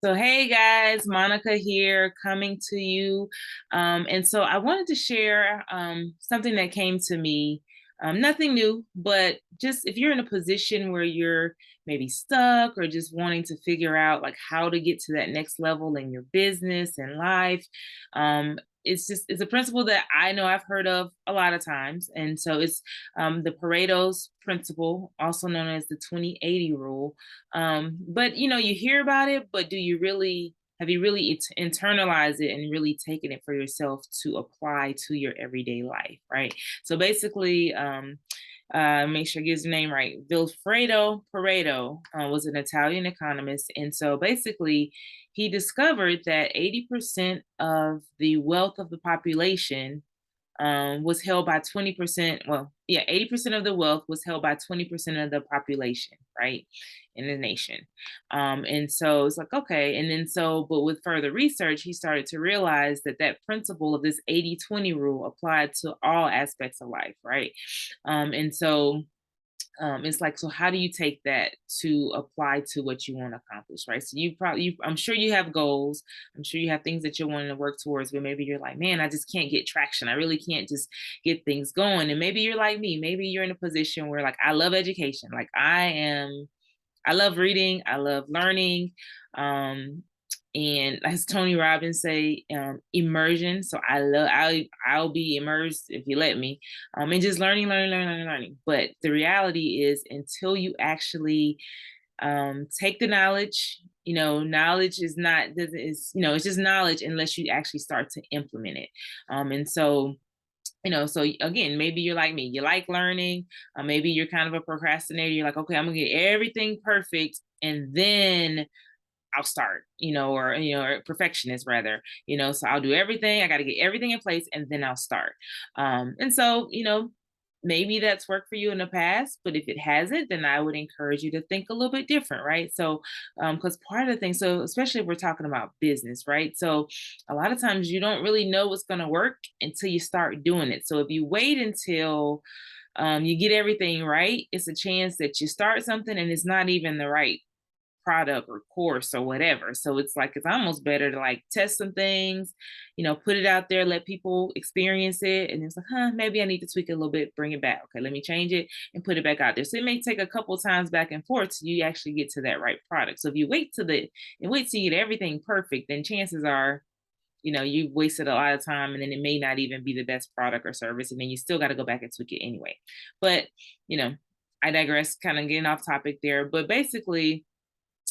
So, hey guys, Monica here coming to you. And so I wanted to share something that came to me. Nothing new, but just if you're in a position where you're maybe stuck or just wanting to figure out like how to get to that next level in your business and life, it's a principle that I know I've heard of a lot of times. And so it's the Pareto's principle, also known as the 20/80 rule. But you hear about it, but do you really have you really internalized it and really taken it for yourself to apply to your everyday life, right? So basically, make sure I get his name right. Vilfredo Pareto was an Italian economist, and so basically, he discovered that 80% of the wealth of the population was held by 20%. Well, yeah, 80% of the wealth was held by 20% of the population, right, in the nation. And so it's like, okay. And then but with further research, he started to realize that that principle of this 80/20 rule applied to all aspects of life, right? And so it's like, so how do you take that to apply to what you want to accomplish, right? So I'm sure you have goals. I'm sure you have things that you're wanting to work towards, but maybe you're like, man, I just can't get traction. I really can't just get things going. And maybe you're like me. Maybe you're in a position where like, I love education. Like I love reading. I love learning. Um, and as Tony Robbins say, immersion. So I'll be immersed if you let me, and just learning. But the reality is, until you actually take the knowledge, knowledge is not doesn't is it's just knowledge unless you actually start to implement it. And so so again, maybe you're like me, you like learning, maybe you're kind of a procrastinator, you're like, okay, I'm gonna get everything perfect and then I'll start, or perfectionist rather, so I'll do everything, I got to get everything in place and then I'll start. And so, maybe that's worked for you in the past, but if it hasn't, then I would encourage you to think a little bit different, right? So, because part of the thing, so especially if we're talking about business, right? So, a lot of times you don't really know what's going to work until you start doing it. So, if you wait until you get everything right, it's a chance that you start something and it's not even the right product or course or whatever. So it's like it's almost better to like test some things, put it out there, let people experience it, and it's like, maybe I need to tweak it a little bit, bring it back. Okay, let me change it and put it back out there. So it may take a couple times back and forth till you actually get to that right product. So if you wait till you get everything perfect, then chances are you've wasted a lot of time and then it may not even be the best product or service. And then you still got to go back and tweak it anyway. But, you know, I digress, kind of getting off topic there. But basically,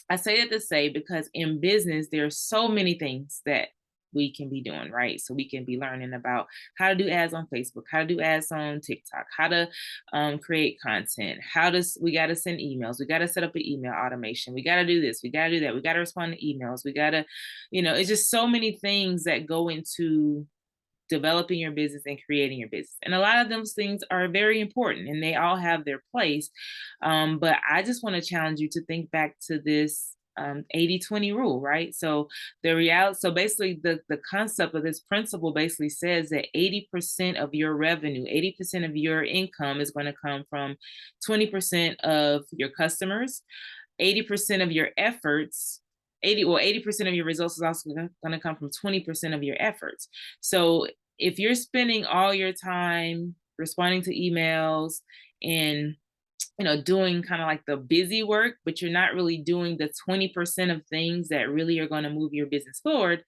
I say it to say because in business, there's so many things that we can be doing, right? So we can be learning about how to do ads on Facebook, how to do ads on TikTok, how to create content, we got to send emails, we got to set up an email automation, we got to do this, we got to do that, we got to respond to emails, we got to, it's just so many things that go into developing your business and creating your business. And a lot of those things are very important and they all have their place. But I just want to challenge you to think back to this 80/20 rule, right? So so basically the concept of this principle basically says that 80% of your revenue, 80% of your income is going to come from 20% of your customers, 80% of your efforts 80% of your results is also going to come from 20% of your efforts. So if you're spending all your time responding to emails and doing kind of like the busy work, but you're not really doing the 20% of things that really are going to move your business forward,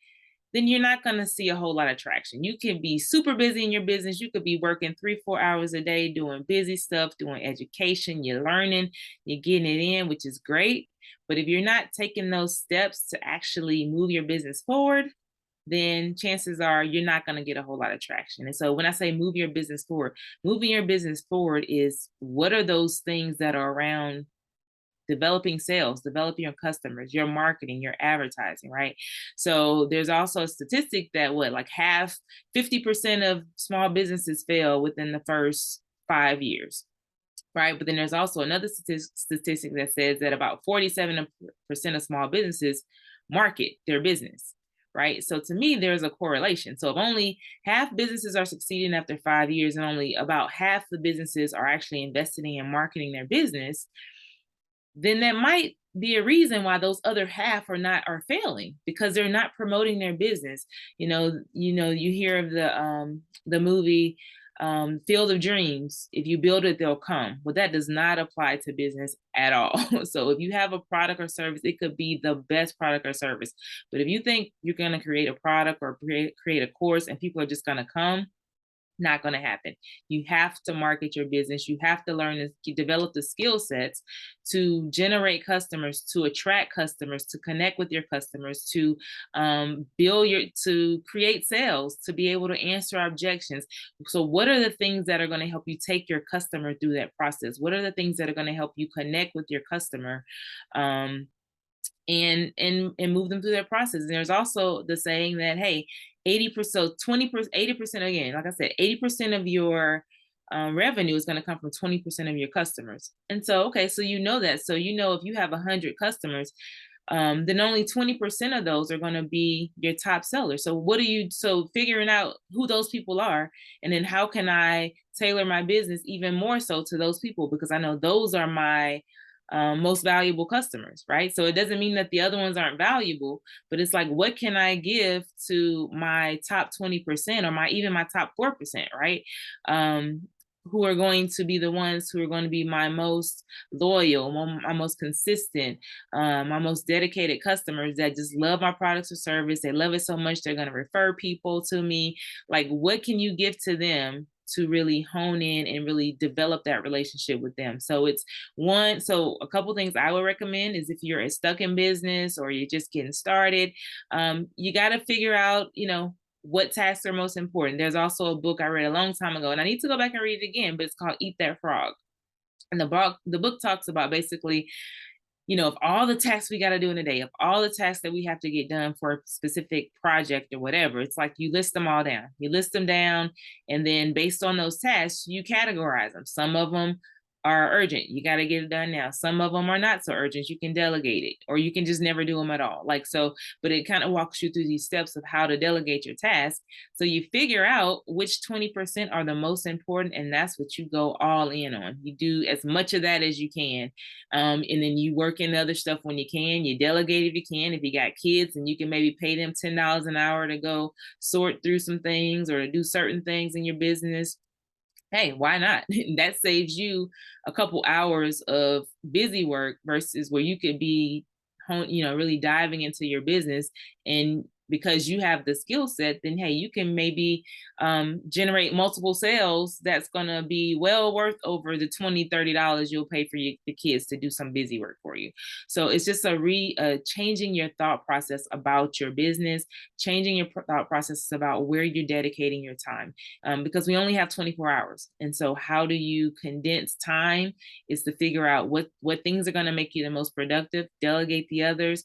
then you're not going to see a whole lot of traction. You can be super busy in your business. You could be working 3, 4 hours a day doing busy stuff, doing education, you're learning, you're getting it in, which is great. But if you're not taking those steps to actually move your business forward, then chances are you're not going to get a whole lot of traction. And so when I say move your business forward, moving your business forward is what are those things that are around developing sales, developing your customers, your marketing, your advertising, right? So there's also a statistic that like 50% of small businesses fail within the first 5 years, right? But then there's also another statistic that says that about 47% of small businesses market their business, right? So to me, there's a correlation. So if only half businesses are succeeding after 5 years and only about half the businesses are actually investing in marketing their business, then that might be a reason why those other half are failing because they're not promoting their business. You hear of the movie Field of Dreams. If you build it, they'll come. Well, that does not apply to business at all. So if you have a product or service, it could be the best product or service. But if you think you're going to create a product or create a course and people are just going to come, not going to happen. You have to market your business. You have to learn to develop the skill sets to generate customers, to attract customers, to connect with your customers, to to create sales, to be able to answer objections. So, what are the things that are going to help you take your customer through that process? What are the things that are going to help you connect with your customer? And move them through their process. And there's also the saying that, hey, 80%, so 20%, 80%, again, like I said, 80% of your revenue is going to come from 20% of your customers. And so, okay, so you know that. So you know if you have 100 customers, then only 20% of those are going to be your top sellers. So figuring out who those people are, and then how can I tailor my business even more so to those people, because I know those are my most valuable customers, right? So it doesn't mean that the other ones aren't valuable, but it's like, what can I give to my top 20% or my top 4%, right? Who are going to be the ones who are going to be my most loyal, my most consistent, my most dedicated customers that just love my products or service. They love it so much they're going to refer people to me. Like, what can you give to them to really hone in and really develop that relationship with them? So a couple things I would recommend is, if you're stuck in business or you're just getting started, you got to figure out, what tasks are most important. There's also a book I read a long time ago, and I need to go back and read it again, but it's called Eat That Frog. And the book talks about basically, of all the tasks we got to do in a day, of all the tasks that we have to get done for a specific project or whatever, it's like you list them all down. You list them down, and then based on those tasks, you categorize them. Some of them are urgent. You got to get it done now. Some of them are not so urgent. You can delegate it, or you can just never do them at all. But it kind of walks you through these steps of how to delegate your task. So you figure out which 20% are the most important, and that's what you go all in on. You do as much of that as you can. And then you work in the other stuff when you can. You delegate if you can. If you got kids and you can maybe pay them $10 an hour to go sort through some things or to do certain things in your business, hey, why not? That saves you a couple hours of busy work versus where you could be, really diving into your business. And because you have the skill set, then hey, you can maybe generate multiple sales that's going to be well worth over the $20-$30 you'll pay for the kids to do some busy work for you. So it's just changing your thought process about your business, changing your thought process about where you're dedicating your time, because we only have 24 hours. And so how do you condense time is to figure out what things are going to make you the most productive, delegate the others.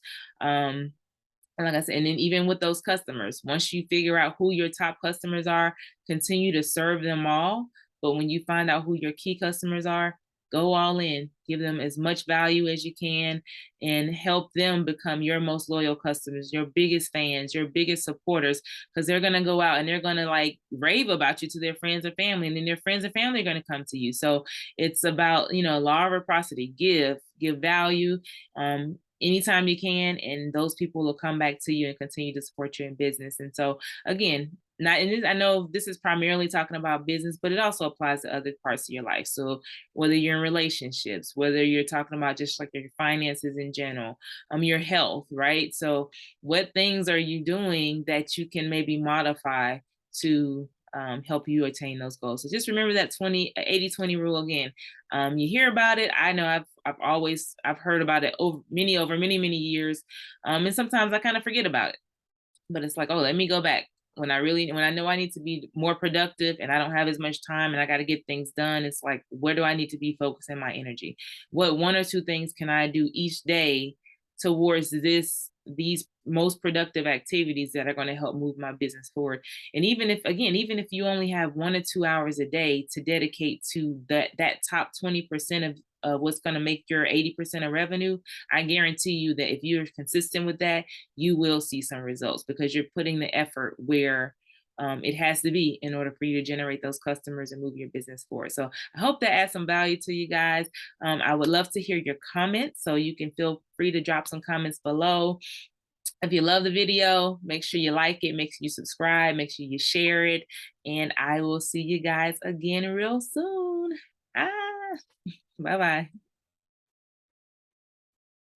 And like I said, and then even with those customers, once you figure out who your top customers are, continue to serve them all. But when you find out who your key customers are, go all in, give them as much value as you can, and help them become your most loyal customers, your biggest fans, your biggest supporters, because they're going to go out and they're going to like rave about you to their friends and family, and then their friends and family are going to come to you. So it's about, law of reciprocity, give value, anytime you can, and those people will come back to you and continue to support you in business. And so again, not in this, I know this is primarily talking about business, but it also applies to other parts of your life. So whether you're in relationships, whether you're talking about just like your finances in general, your health, right? So what things are you doing that you can maybe modify to help you attain those goals? So just remember that 80-20 rule again. You hear about it. I know I've heard about it over many years. And sometimes I kind of forget about it, but it's like, oh, let me go back. When I know I need to be more productive and I don't have as much time and I got to get things done, it's like, where do I need to be focusing my energy? What one or two things can I do each day towards these most productive activities that are going to help move my business forward? And even if you only have 1 or 2 hours a day to dedicate to that top 20% of what's going to make your 80% of revenue, I guarantee you that if you're consistent with that, you will see some results, because you're putting the effort where it has to be in order for you to generate those customers and move your business forward. So I hope that adds some value to you guys. I would love to hear your comments, so you can feel free to drop some comments below. If you love the video, make sure you like it, make sure you subscribe, make sure you share it, and I will see you guys again real soon. Ah, bye bye.